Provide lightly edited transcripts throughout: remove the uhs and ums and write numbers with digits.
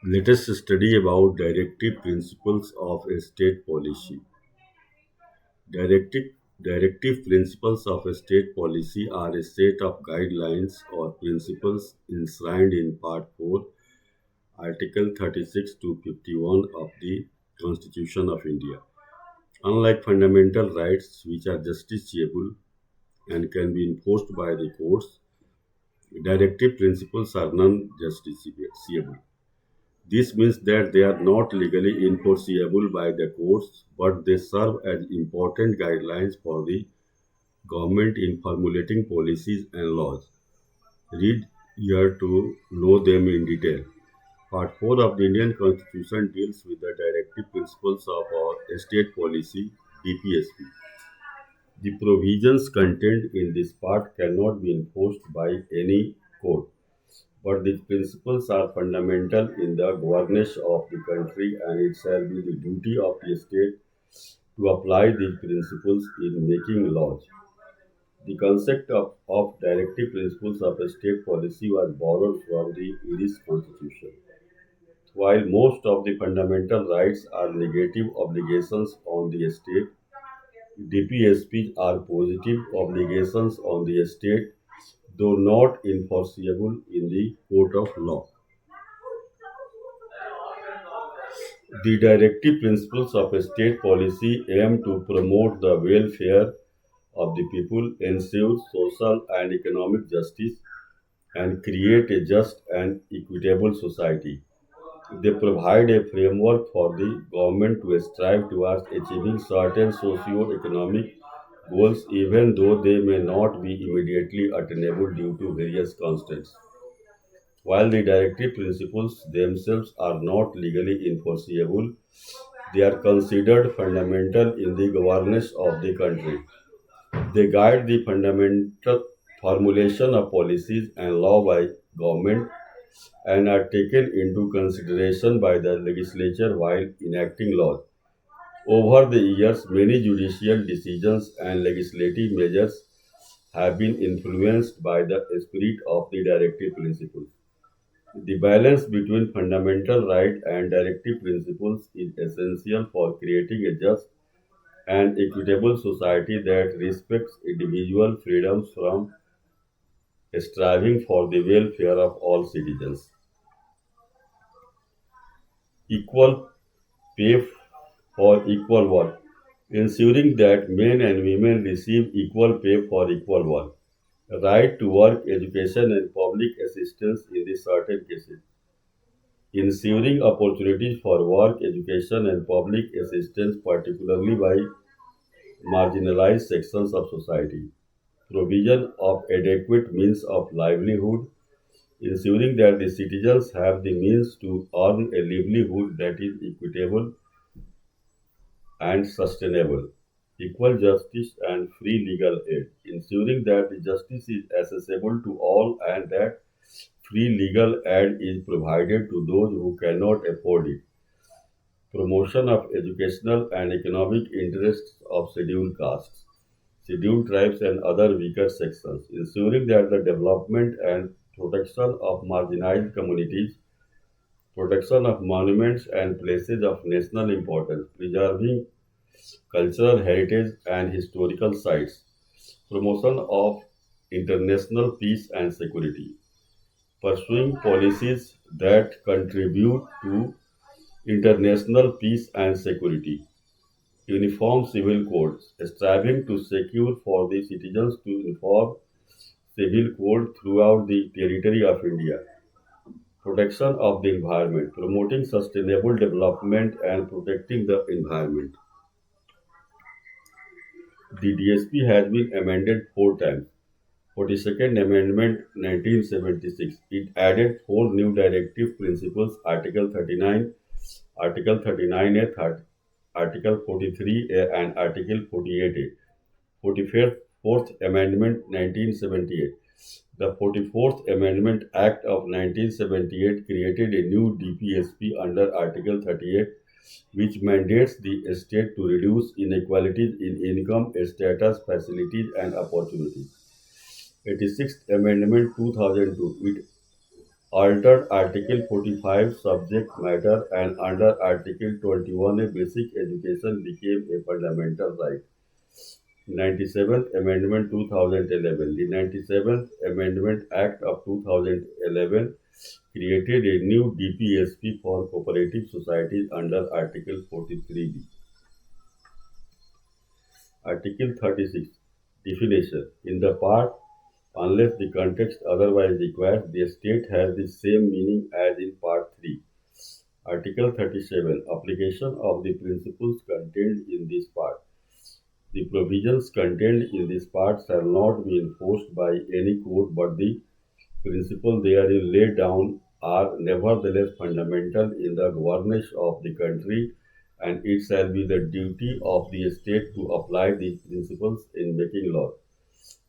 Let us study about directive principles of a state policy. Directive, directive principles of a state policy are a set of guidelines or principles enshrined in Part 4, Article 36 to 51 of the Constitution of India. Unlike fundamental rights, which are justiciable and can be enforced by the courts, directive principles are non-justiciable. This means that they are not legally enforceable by the courts, but they serve as important guidelines for the government in formulating policies and laws. Read here to know them in detail. Part 4 of the Indian Constitution deals with the directive principles of our state policy, DPSP. The provisions contained in this part cannot be enforced by any court, but these principles are fundamental in the governance of the country, and it shall be the duty of the state to apply these principles in making laws. The concept of directive principles of a state policy was borrowed from the Irish constitution. While most of the fundamental rights are negative obligations on the state, DPSPs are positive obligations on the state, though not enforceable in the court of law. The directive principles of a state policy aim to promote the welfare of the people, ensure social and economic justice, and create a just and equitable society. They provide a framework for the government to strive towards achieving certain socio-economic goals, even though they may not be immediately attainable due to various constraints. While the directive principles themselves are not legally enforceable, they are considered fundamental in the governance of the country. They guide the fundamental formulation of policies and law by government and are taken into consideration by the legislature while enacting laws. Over the years, many judicial decisions and legislative measures have been influenced by the spirit of the directive principles. The balance between fundamental right and directive principles is essential for creating a just and equitable society that respects individual freedoms from striving for the welfare of all citizens. Equal pay for equal work, ensuring that men and women receive equal pay for equal work. Right to work, education, and public assistance in the certain cases. Ensuring opportunities for work, education, and public assistance, particularly by marginalized sections of society. Provision of adequate means of livelihood, ensuring that the citizens have the means to earn a livelihood that is equitable and sustainable. Equal justice and free legal aid, ensuring that the justice is accessible to all and that free legal aid is provided to those who cannot afford it. Promotion of educational and economic interests of scheduled castes, scheduled tribes, and other weaker sections, ensuring that the development and protection of marginalized communities, protection of monuments and places of national importance, preserving cultural heritage and historical sites, promotion of international peace and security, pursuing policies that contribute to international peace and security, uniform civil codes, striving to secure for the citizens to uniform civil code throughout the territory of India, protection of the environment, promoting sustainable development and protecting the environment. The DSP has been amended four times. 42nd Amendment 1976. It added four new directive principles: Article 39, Article 39A, Article 43A, and Article 48A. 45th Fourth Amendment 1978. The 44th Amendment Act of 1978 created a new DPSP under Article 38, which mandates the state to reduce inequalities in income, status, facilities, and opportunities. 86th Amendment 2002. altered Article 45 subject matter and under Article 21 a basic education became a fundamental right. 97th Amendment 2011. The 97th Amendment Act of 2011 created a new DPSP for cooperative societies under Article 43B. Article 36. Definition. In the part, unless the context otherwise requires, the state has the same meaning as in Part 3. Article 37. Application of the principles contained in this part. The provisions contained in this part shall not be enforced by any court, but the principles therein laid down are nevertheless fundamental in the governance of the country, and it shall be the duty of the state to apply these principles in making law.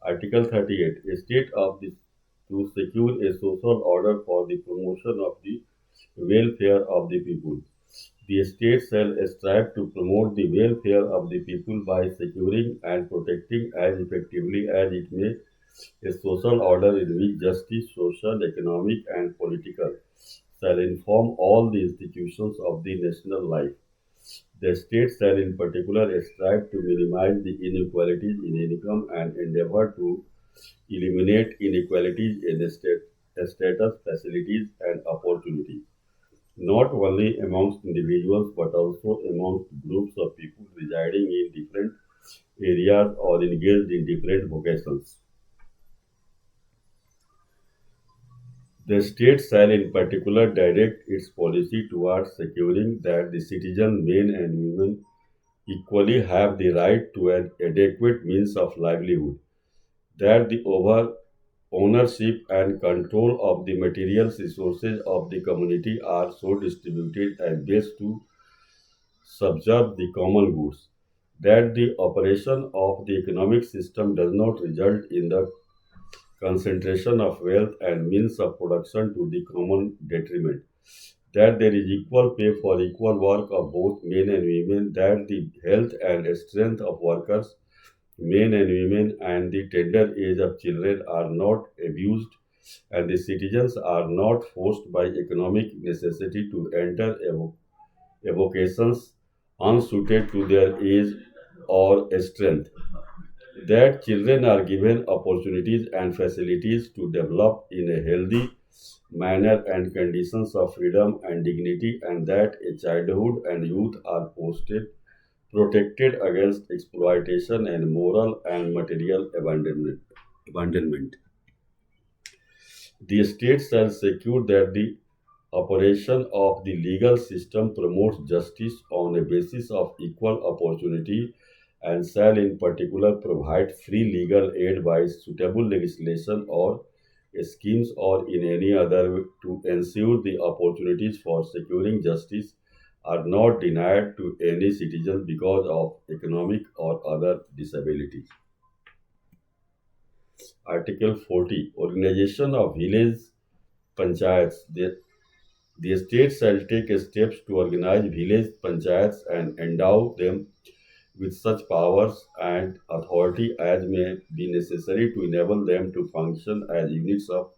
Article 38. A state of the to secure a social order for the promotion of the welfare of the people. The state shall strive to promote the welfare of the people by securing and protecting as effectively as it may a social order in which justice, social, economic, and political shall inform all the institutions of the national life. The state shall in particular strive to minimize the inequalities in income and endeavor to eliminate inequalities in status, facilities, and opportunities, not only amongst individuals but also amongst groups of people residing in different areas or engaged in different vocations. The state shall in particular direct its policy towards securing that the citizen, men and women, equally have the right to an adequate means of livelihood, that the over ownership and control of the material resources of the community are so distributed as best to subserve the common goods, that the operation of the economic system does not result in the concentration of wealth and means of production to the common detriment, that there is equal pay for equal work of both men and women, that the health and strength of workers, men and women, and the tender age of children are not abused, and the citizens are not forced by economic necessity to enter avocations unsuited to their age or strength, that children are given opportunities and facilities to develop in a healthy manner and conditions of freedom and dignity, and that a childhood and youth are protected against exploitation and moral and material abandonment. The state shall secure that the operation of the legal system promotes justice on a basis of equal opportunity and shall in particular provide free legal aid by suitable legislation or schemes or in any other way to ensure the opportunities for securing justice are not denied to any citizen because of economic or other disability. Article 40. Organization of village panchayats. The state shall take steps to organize village panchayats and endow them with such powers and authority as may be necessary to enable them to function as units of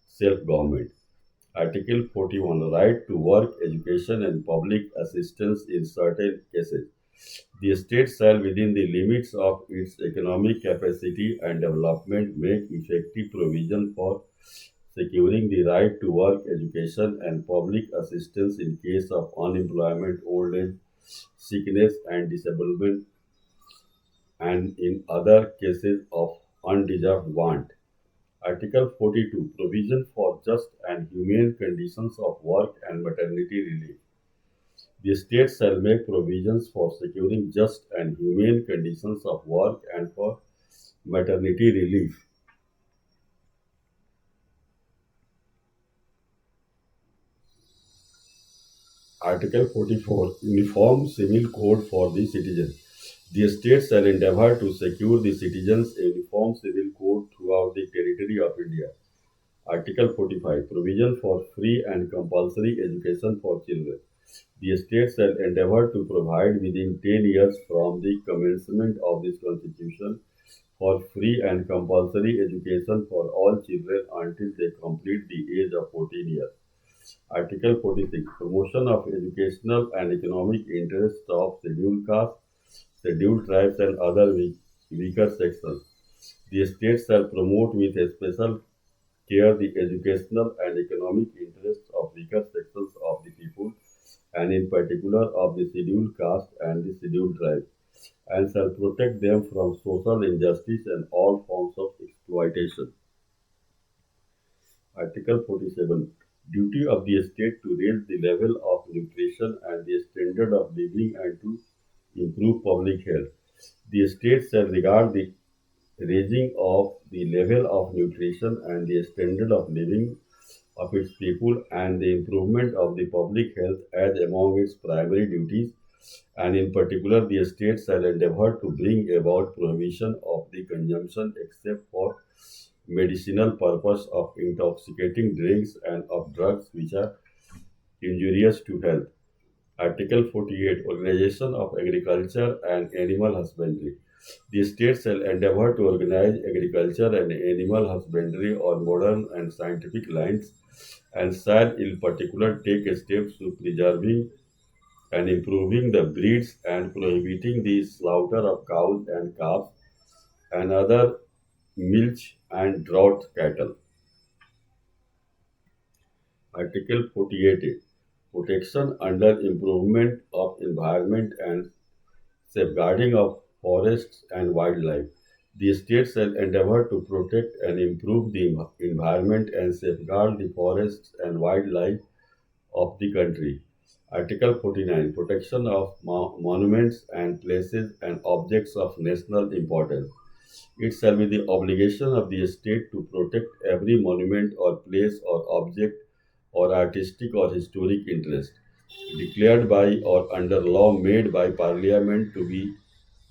self government. Article 41. Right to work, education, and public assistance in certain cases. The state shall, within the limits of its economic capacity and development, make effective provision for securing the right to work, education, and public assistance in case of unemployment, old age, sickness, and disablement, and in other cases of undeserved want. Article 42. Provision for just and humane conditions of work and maternity relief. The state shall make provisions for securing just and humane conditions of work and for maternity relief. Article 44. Uniform Civil Code for the citizen. The state shall endeavor to secure the citizens a uniform civil code throughout the territory of India. Article 45. Provision for free and compulsory education for children. The state shall endeavor to provide within 10 years from the commencement of this constitution for free and compulsory education for all children until they complete the age of 14 years. Article 46. Promotion of educational and economic interests of scheduled castes, scheduled tribes, and other weaker sections. The state shall promote with a special care the educational and economic interests of weaker sections of the people, and in particular of the scheduled caste and the scheduled tribe, and shall protect them from social injustice and all forms of exploitation. Article 47. Duty of the state to raise the level of nutrition and the standard of living and to improve public health. The state shall regard the raising of the level of nutrition and the standard of living of its people and the improvement of the public health as among its primary duties, and in particular the state shall endeavor to bring about prohibition of the consumption except for medicinal purpose of intoxicating drinks and of drugs which are injurious to health. Article 48. Organization of Agriculture and Animal Husbandry. The state shall endeavor to organize agriculture and animal husbandry on modern and scientific lines, and shall in particular take steps to preserving and improving the breeds and prohibiting the slaughter of cows and calves and other milch and drought cattle. Article 48A. Protection under improvement of environment and safeguarding of forests and wildlife. The state shall endeavor to protect and improve the environment and safeguard the forests and wildlife of the country. Article 49. Protection of monuments and places and objects of national importance. It shall be the obligation of the state to protect every monument or place or object or artistic or historic interest declared by or under law made by Parliament to be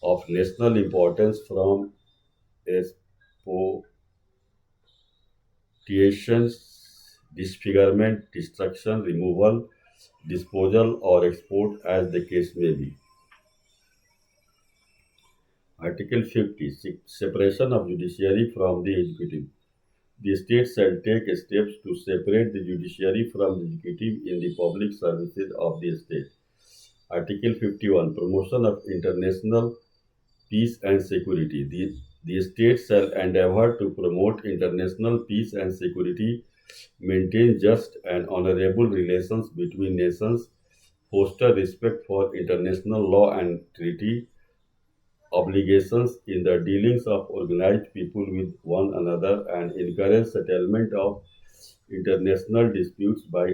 of national importance from spoliations, disfigurement, destruction, removal, disposal, or export as the case may be. Article 50. Separation of judiciary from the executive. The state shall take steps to separate the judiciary from the executive in the public services of the state. Article 51. Promotion of international peace and security. The state shall endeavor to promote international peace and security, maintain just and honorable relations between nations, foster respect for international law and treaty obligations in the dealings of organized people with one another, and encourage settlement of international disputes by